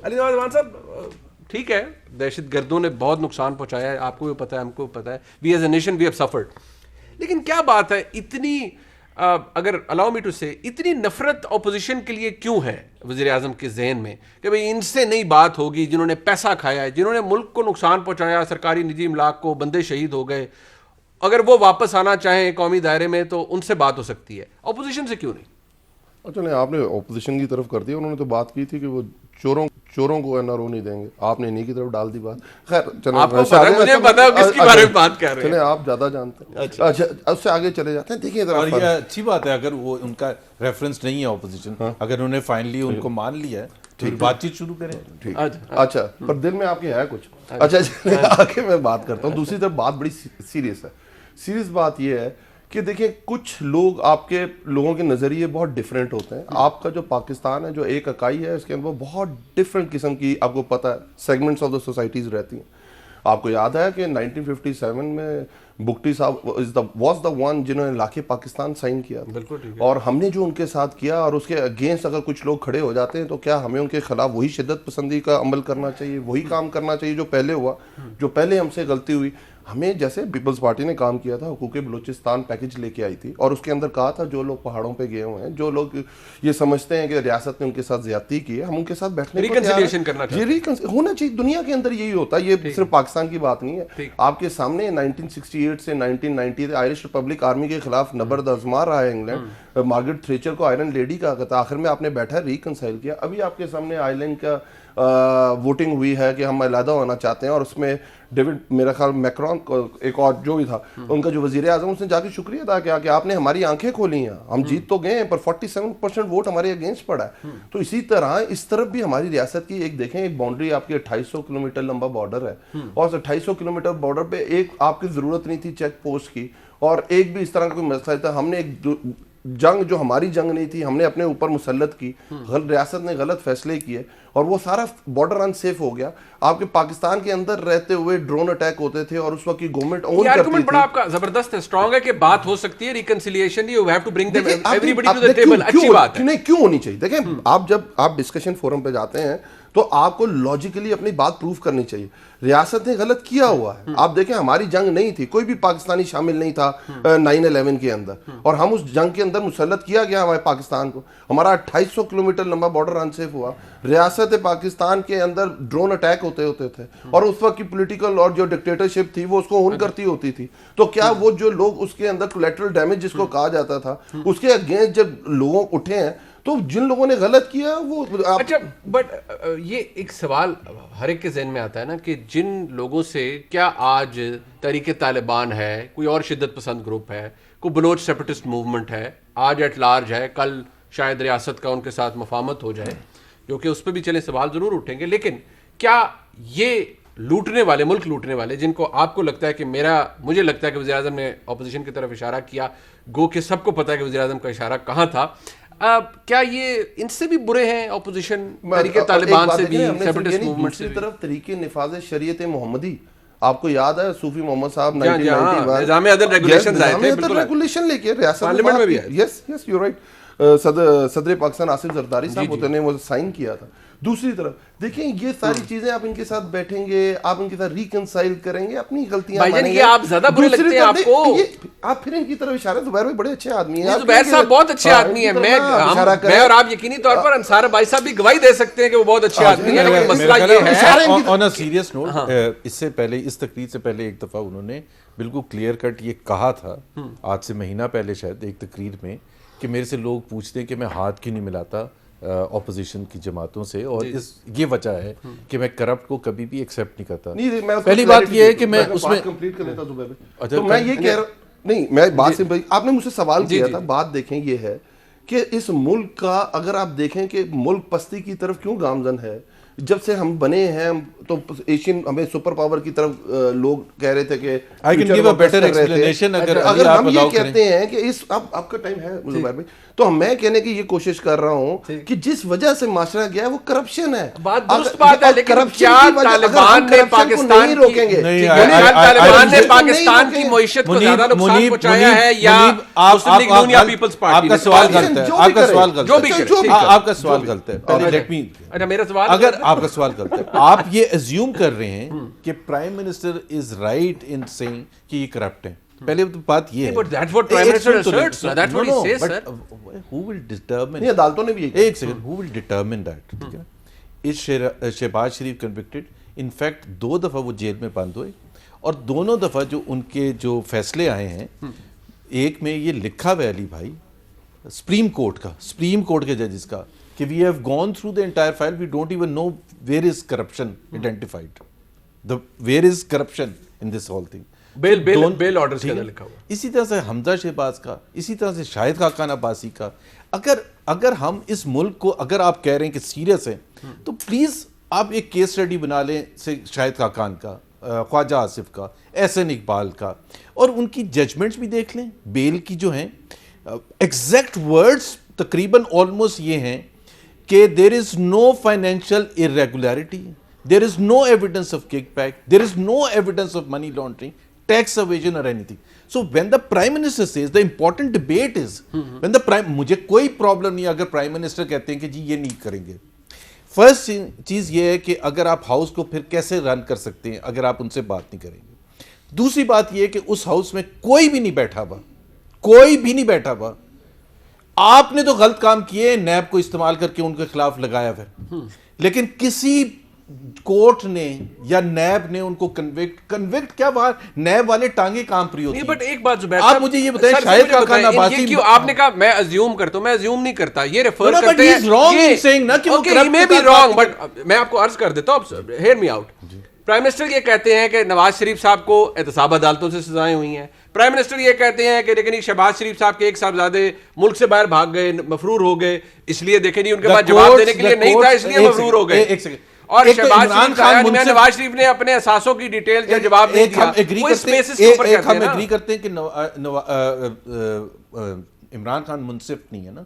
علی نواز صاحب ٹھیک ہے، دہشت گردوں نے بہت نقصان پہنچایا ہے، آپ کو بھی پتہ ہے، ہم کو بھی پتہ ہے، we as a nation we have suffered. لیکن کیا بات ہے اتنی اگر الاؤ می ٹو سے اتنی نفرت اپوزیشن کے لیے کیوں ہے وزیر اعظم کے ذہن میں کہ بھئی ان سے نہیں بات ہوگی، جنہوں نے پیسہ کھایا ہے، جنہوں نے ملک کو نقصان پہنچایا، سرکاری نجی املاک کو، بندے شہید ہو گئے، اگر وہ واپس آنا چاہیں قومی دائرے میں تو ان سے بات ہو سکتی ہے، اپوزیشن سے کیوں نہیں؟ اچھا نہیں، آپ نے اپوزیشن کی طرف کر دیا. انہوں نے تو بات کی تھی کہ وہ چوروں کو این آر او نہیں دیں گے، آپ نے انہیں کی طرف ڈال دی بات. خیر چلیں، آپ کو پتہ ہے، مجھے پتہ ہے کس کے بارے میں بات کر رہے ہیں. چلیں آپ زیادہ جانتے ہیں. اچھا اس سے آگے چلے جاتے ہیں. دیکھیں ذرا، اور یہ اچھی بات ہے اگر وہ ان کا ریفرنس نہیں ہے اپوزیشن، اگر انہوں نے فائنلی ان کو مان لیا ہے تو بات چیت شروع کریں. اچھا پر دل میں آپ کے ہے کچھ. اچھا چلیں آگے میں بات کرتا ہوں. دوسری طرف بات بڑی سیریس ہے. سیریس بات یہ ہے کہ دیکھیں کچھ لوگ، آپ کے لوگوں کے نظریے بہت ڈیفرنٹ ہوتے ہیں. آپ کا جو پاکستان ہے، جو ایک اکائی ہے، اس کے اندر بہت ڈیفرنٹ قسم کی، آپ کو پتہ ہے، سیگمنٹس آف دا سوسائٹیز رہتی ہیں. آپ کو یاد ہے کہ 1957 میں بگٹی صاحب واز دا ون جنہوں نے لاکھے پاکستان سائن کیا تھا، اور ہم نے جو ان کے ساتھ کیا، اور اس کے اگینسٹ اگر کچھ لوگ کھڑے ہو جاتے ہیں تو کیا ہمیں ان کے خلاف وہی شدت پسندی کا عمل کرنا چاہیے، وہی کام کرنا چاہیے جو پہلے ہوا، جو پہلے ہم سے غلطی ہوئی. ہمیں جیسے پیپلز پارٹی نے کام کیا تھا، حقوق بلوچستان پیکج لے کے آئی تھی، اور اس کے اندر کہا تھا جو لوگ پہاڑوں پہ گئے ہوئے ہیں، جو لوگ یہ سمجھتے ہیں کہ ریاست نے ان کے ساتھ زیادتی کی ہے، ہم ان کے ساتھ بیٹھنے کو ریکنسیلیشن کرنا چاہتے ہیں. یہ ہونا چاہیے. دنیا کے اندر یہی ہوتا ہے، یہ صرف پاکستان کی بات نہیں ہے. آپ کے سامنے 1968 سے 1990 آئرش ریپبلک آرمی کے خلاف نبرد آزما رہا ہے انگلینڈ. مارگریٹ تھریچر کو آئرن لیڈی کہا تھا، آخر میں آپ نے بیٹھا ریکنسائل کیا. ابھی آپ کے سامنے آئرلینڈ کا ووٹنگ ہوئی ہے کہ ہم علیحدہ ہونا چاہتے ہیں، اور اس میں ڈیوڈ میرا خیال میکرون ایک اور جو بھی تھا ان کا جو وزیر اعظم، اس نے جا کے شکریہ ادا کیا کہ آپ نے ہماری آنکھیں کھولی ہیں. ہم جیت تو گئے ہیں پر 47% ووٹ ہمارے اگینسٹ پڑا ہے. تو اسی طرح اس طرف بھی ہماری ریاست کی ایک دیکھیں، ایک باؤنڈری آپ کی 2800 کلومیٹر لمبا بارڈر ہے، اور 2800 کلومیٹر بارڈر پہ ایک آپ کی ضرورت نہیں تھی چیک پوسٹ کی، اور ایک بھی اس طرح کا کوئی مسئلہ تھا. ہم نے ایک جنگ جو ہماری جنگ نہیں تھی، ہم نے اپنے اوپر مسلط کی، ریاست نے غلط فیصلے کیے، اور وہ سارا بارڈر ان سیف ہو گیا. آپ کے پاکستان کے اندر رہتے ہوئے ڈرون اٹیک ہوتے تھے، اور اس وقت کی گورنمنٹ اون کرتی تھی. آرگومنٹ بڑا آپ کا زبردست ہے، اسٹرانگ ہے کہ بات ہو سکتی ہے reconciliation. You have to bring them everybody to the table. اچھی بات ہے. نہیں کیوں ہونی چاہیے. دیکھیں آپ جب آپ ڈسکشن فورم پہ جاتے ہیں تو آپ کو لاجیکلی اپنی بات پروف کرنی چاہیے. ریاست نے غلط کیا ہوا ہے. آپ دیکھیں ہماری جنگ نہیں تھی، کوئی بھی پاکستانی شامل نہیں تھا 9/11 کے اندر، اور ہم اس جنگ کے اندر مسلط کیا گیا ہمارے پاکستان کو. ہمارا 2800 کلومیٹر لمبا بارڈر انسیف ہوا. ریاست پاکستان کے اندر ڈرون اٹیک ہوتے تھے، اور اس وقت کی پولیٹیکل اور جو ڈکٹیٹرشپ تھی وہ اس کو اون کرتی ہوتی تھی. تو کیا وہ جو لوگ اس کے اندر کولیٹرل ڈیمیج جس کو کہا جاتا تھا، اس کے اگینسٹ جب لوگوں اٹھے ہیں، تو جن لوگوں نے غلط کیا وہ اچھا. بٹ یہ ایک سوال ہر ایک کے ذہن میں آتا ہے نا کہ جن لوگوں سے، کیا آج تحریک طالبان ہے، کوئی اور شدت پسند گروپ ہے، کوئی بلوچ سیپریٹسٹ موومنٹ ہے، آج ایٹ لارج ہے، کل شاید ریاست کا ان کے ساتھ مفاہمت ہو جائے، کیونکہ اس پہ بھی چلیں سوال ضرور اٹھیں گے. لیکن کیا یہ لوٹنے والے، ملک لوٹنے والے، جن کو آپ کو لگتا ہے کہ مجھے لگتا ہے کہ وزیر اعظم نے اپوزیشن کی طرف اشارہ کیا، گو کہ سب کو پتا ہے کہ وزیر اعظم کا اشارہ کہاں تھا، کیا یہ ان سے بھی برے ہیں اپوزیشن، تحریک طالبان سے بھی، سیپریٹسٹ موومنٹ سے بھی؟ دوسری طرف طریقے نفاذ شریعت محمدی، آپ کو یاد ہے صوفی محمد صاحب نظام عدل ریگولیشن لے کے ریاست پارلیمنٹ میں بھی ہے. یس یو رائٹ، صدر پاکستان آصف زرداری صاحب نے وہ سائن کیا تھا. دوسری طرف دیکھیں یہ ساری چیزیں آپ ان کے ساتھ بیٹھیں گے، آپ ان کے ساتھ ریکنسائل کریں گے، اپنی غلطیاں مانیں گے. آپ زیادہ برے لگتے ہیں آپ کو، آپ پھر ان کی طرف اشارہ. زبیر بھائی بڑے اچھے آدمی ہیں، زبیر صاحب بہت اچھے آدمی ہیں. میں اور آپ یقینی طور پر انصار بھائی صاحب بھی گواہی دے سکتے ہیں کہ وہ بہت اچھے آدمی ہیں. لیکن مسئلہ یہ ہے آن اے سیریس نوٹ، اس سے پہلے، اس تقریر سے پہلے ایک دفعہ انہوں نے بالکل کلیئر کٹ یہ کہا تھا، آج سے مہینہ پہلے شاید، ایک تقریر میں، کہ میرے سے لوگ پوچھتے ہیں کہ میں ہاتھ کیوں نہیں ملاتا اپوزیشن کی جماعتوں سے، اور یہ وجہ ہے کہ میں کرپٹ کو کبھی بھی ایکسیپٹ نہیں کرتا. پہلی بات یہ ہے کہ میں اس میں کمپلیٹ کر لیتا ہوں. تو میں یہ کہہ رہا نہیں، میں بات سے آپ نے مجھ سے سوال کیا تھا. بات دیکھیں یہ ہے کہ اس ملک کا اگر آپ دیکھیں کہ ملک پستی کی طرف کیوں گامزن ہے، جب سے ہم بنے ہیں تو ایشین ہمیں سپر پاور کی طرف لوگ کہہ رہے تھے کہ اگر ہم یہ کہتے ہیں کہ اس اب آپ کا ٹائم ہے زبیر بھائی، تو میں کہنے کی یہ کوشش کر رہا ہوں کہ جس وجہ سے معاشرہ گیا ہے وہ کرپشن ہے. بات درست بات ہے، لیکن کیا طالبان نے پاکستان روکیں گے؟ طالبان نے پاکستان کی معیشت کو زیادہ نقصان پہنچایا ہے یا مسلم لیگ نون یا پیپلز پارٹی؟ آپ کا سوال غلط ہے، آپ کا سوال غلط ہے. اچھا میرا سوال اگر آپ کا سوال غلط ہے، آپ یہ ایزیوم کر رہے ہیں کہ prime minister is right in seeing کہ یہ کرپٹ ہیں. پہلے بات یہ ہے but that's what Prime Minister asserts, that's what he says, sir. who will determine نہیں عدالتوں نے بھی ایک second who will determine that ٹھیک ہے نا. اس شہباز شریف کنوکٹڈ ان فیکٹ 2 دفعہ وہ جیل میں بند ہوئے اور دونوں دفعہ جو ان کے جو فیصلے آئے ہیں ایک میں یہ لکھا ہوا ہے علی بھائی سپریم کورٹ کے ججز کا کہ we have gone through the entire file we don't even know where is corruption identified where is corruption in this whole thing. Bail orders کے اندر لکھا ہوا. اسی طرح سے حمزہ شہباز کا, اسی طرح سے شاہد خاقان عباسی کا. اگر ہم اس ملک کو اگر آپ کہہ رہے ہیں کہ سیریس ہیں تو پلیز آپ ایک کیس اسٹڈی بنا لیں شاہد خاقان کا, خواجہ آصف کا, احسن اقبال کا, اور ان کی ججمنٹس بھی دیکھ لیں بیل کی جو ہیں. ایگزیکٹ ورڈز تقریباً آلموسٹ یہ ہیں کہ دیر از نو financial irregularity, there is no evidence of kickback, there is no evidence of money laundering, tax evasion or anything. So when the Prime Minister says, the important debate is when the مجھے کوئی problem نہیں اگر prime minister کہتے ہیں کہ جی یہ نہیں کریں گے. فرسٹ چیز یہ ہے کہ اگر آپ ہاؤس کو پھر کیسے رن کر سکتے ہیں اگر آپ ان سے بات نہیں کریں گے. دوسری بات یہ ہے کہ اس ہاؤس میں کوئی بھی نہیں بیٹھا ہوا, آپ نے تو غلط کام کیے نیب کو استعمال کر کے ان کے خلاف لگایا ہوا, لیکن کسی کورٹ نے یا نیب نے ان کو کنوکٹ کیا باہر نیب والے ٹانگیں کام پری ہوتی ہیں. بٹ ایک بات زبیر آپ مجھے یہ بتائیں شاہد خاقان عباسی کیوں آپ نے کہا میں ازیوم کرتا ہوں, میں ازیوم نہیں کرتا, یہ ریفر کرتے ہیں بٹ میں آپ کو عرض کر دیتا ہوں, hear me out. Prime minister یہ کہتے ہیں کہ نواز شریف صاحب کو احتساب عدالتوں سے سزائیں ہوئی ہیں. پرائم منسٹر یہ کہتے ہیں کہ لیکن شہباز شریف صاحب کے ایک صاحبزادے ملک سے باہر بھاگ گئے, مفرور ہو گئے, اس لیے دیکھیں جی ان کے پاس جواب دینے کے لیے نہیں تھا, اس لیے مفرور ہو گئے. اور نواز شریف نے اپنے احساسوں کی ڈیٹیل کا جواب نہیں دیا. ہم ایگری کرتے ہیں کہ عمران خان منصف نہیں ہے نا,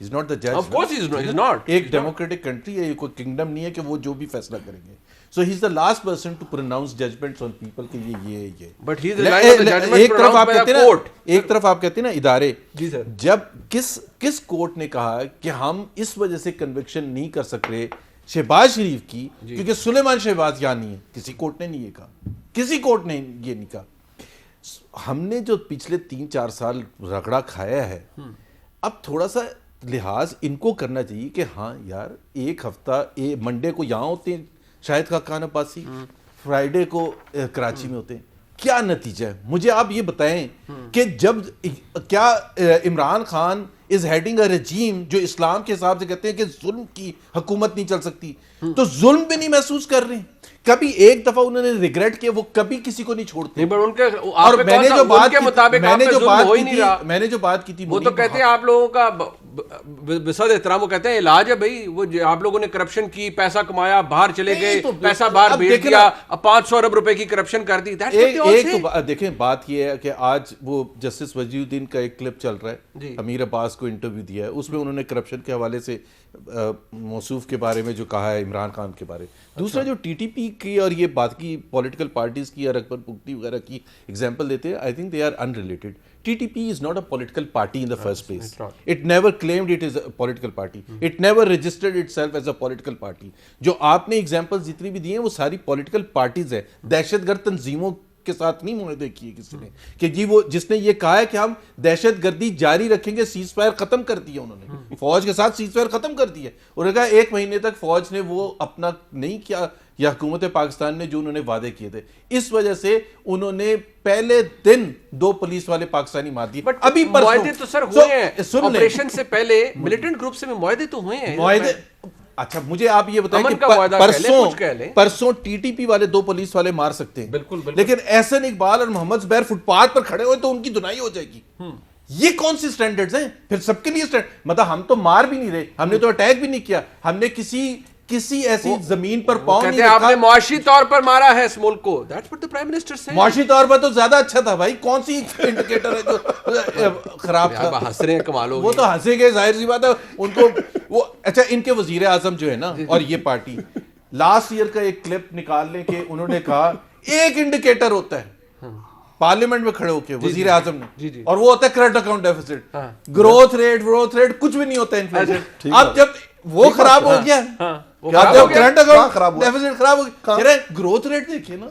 از ناٹ دا جج. Of course he is not. ایک ڈیموکریٹک کنٹری ہے, کوئی کنگڈم نہیں ہے کہ وہ جو بھی فیصلہ کریں گے. So he's the last person to pronounce judgments on people کہ یہ. But he's relying on the judgment pronounced by the court. ایک طرف آپ کہتے ہیں نا ادارے, جی سر, جب کس کورٹ نے کہا کہ ہم اس وجہ سے کنوکشن نہیں کر سکتے شہباز شریف کی کیونکہ سلیمان شہباز یہاں نہیں ہے, کسی کورٹ نے نہیں یہ کہا, کسی کورٹ نے یہ نہیں کہا. ہم نے جو پچھلے 3-4 سال رگڑا کھایا ہے, اب تھوڑا سا لحاظ ان کو کرنا چاہیے کہ ہاں یار ایک ہفتہ منڈے کو یہاں ہوتے ہیں شاہد خاقان عباسی, فرائیڈے کو کراچی میں ہوتے ہیں. کیا نتیجہ ہے مجھے آپ یہ بتائیں کہ جب کیا عمران خان از ہیڈنگ اے رجیم جو اسلام کے حساب سے کہتے ہیں کہ ظلم کی حکومت نہیں چل سکتی, تو ظلم بھی نہیں محسوس کر رہے ہیں. کبھی ایک دفعہ انہوں نے ریگریٹ کیا, وہ کبھی کسی کو نہیں چھوڑتے. اور میں نے جو بات کی تھی وہ تو کہتے ہیں آپ لوگوں کا بصد احترام, وہ کہتے ہیں علاج ہے بھائی, وہ آپ لوگوں نے کرپشن کی, پیسہ کمایا, باہر چلے گئے, پیسہ باہر بھیج دیا, 500 ارب روپے کی کرپشن کر دی. دیکھیں بات یہ ہے کہ آج وہ جسٹس وزیر الدین کا ایک کلپ چل رہا ہے, امیر عباس کو انٹرویو دیا ہے, اس میں انہوں نے کرپشن کے حوالے سے موصوف کے بارے میں جو کہا ہے عمران خان کے بارے. دوسرا جو ٹی ٹی پی کی اور یہ بات کی پولیٹیکل پارٹیز کی اور اکبر پختگی وغیرہ کی ایگزامپل دیتے ہیں, I think they are unrelated. TTP is not a political party in the first place. It never claimed it is a political party. It never registered itself as a political party. جو آپ نے example جتنی بھی دی ہیں وہ ساری political parties ہیں. دہشت گرد تنظیموں کے ساتھ نہیں معاہدے کیے کسی نے کہ جی وہ جس نے یہ کہا ہے کہ ہم دہشت گردی جاری رکھیں گے, سیز فائر ختم کر دیا انہوں نے, فوج کے ساتھ سیز فائر ختم کر دیا. انہوں نے کہا 1 مہینے تک فوج نے وہ اپنا نہیں کیا, یا حکومت پاکستان نے جو انہوں نے وعدے کیے تھے. اس وجہ سے انہوں نے پہلے دن 2 پولیس والے پاکستانی مار دیے. بٹ ابھی معاہدے تو سر ہوئے ہیں, آپریشن سے پہلے ملیٹنٹ گروپ سے معاہدے تو ہوئے ہیں. معاہدے اچھا مجھے آپ یہ بتائیں کہ پرسوں ٹی ٹی پی والے 2 پولیس والے مار سکتے ہیں, لیکن احسن اقبال اور محمد زبیر فٹ پاتھ پر کھڑے ہوئے تو ان کی دھنائی ہو جائے گی. یہ کون سی سٹینڈرڈز ہیں پھر سب کے لیے؟ مطلب ہم تو مار بھی نہیں رہے, ہم نے تو اٹیک بھی نہیں کیا, ہم نے کسی ایسی زمین پر پاؤں نہیں رکھا. آپ نے معاشی طور پر مارا ہے اس ملک کو. That's what the Prime Minister said. معاشی طور پر تو زیادہ اچھا تھا بھائی, کون سی انڈیکیٹر ہے جو خراب تھا؟ آپ ہنس رہے ہیں, کمال ہو گئی. وہ تو ہنسے گئے, ظاہر سی بات ہے ان کو. وہ اچھا ان کے وزیر اعظم جو ہے نا اور یہ پارٹی لاسٹ ایئر کا ایک کلپ نکال لیں کہ انہوں نے کہا ایک انڈیکیٹر ہوتا ہے پارلیمنٹ میں کھڑے ہو کے وزیر اعظم نے, اور وہ ہوتا ہے current account deficit. Growth rate کچھ بھی نہیں ہوتا انفلیشن. اب جب وہ خراب ہو گیا کرنٹ کہاں اکاؤنٹ خراب ہوا؟ ڈیفیسٹ خراب ہو گیا. کہہ رہے ہیں گروتھ ریٹ دیکھیے نا,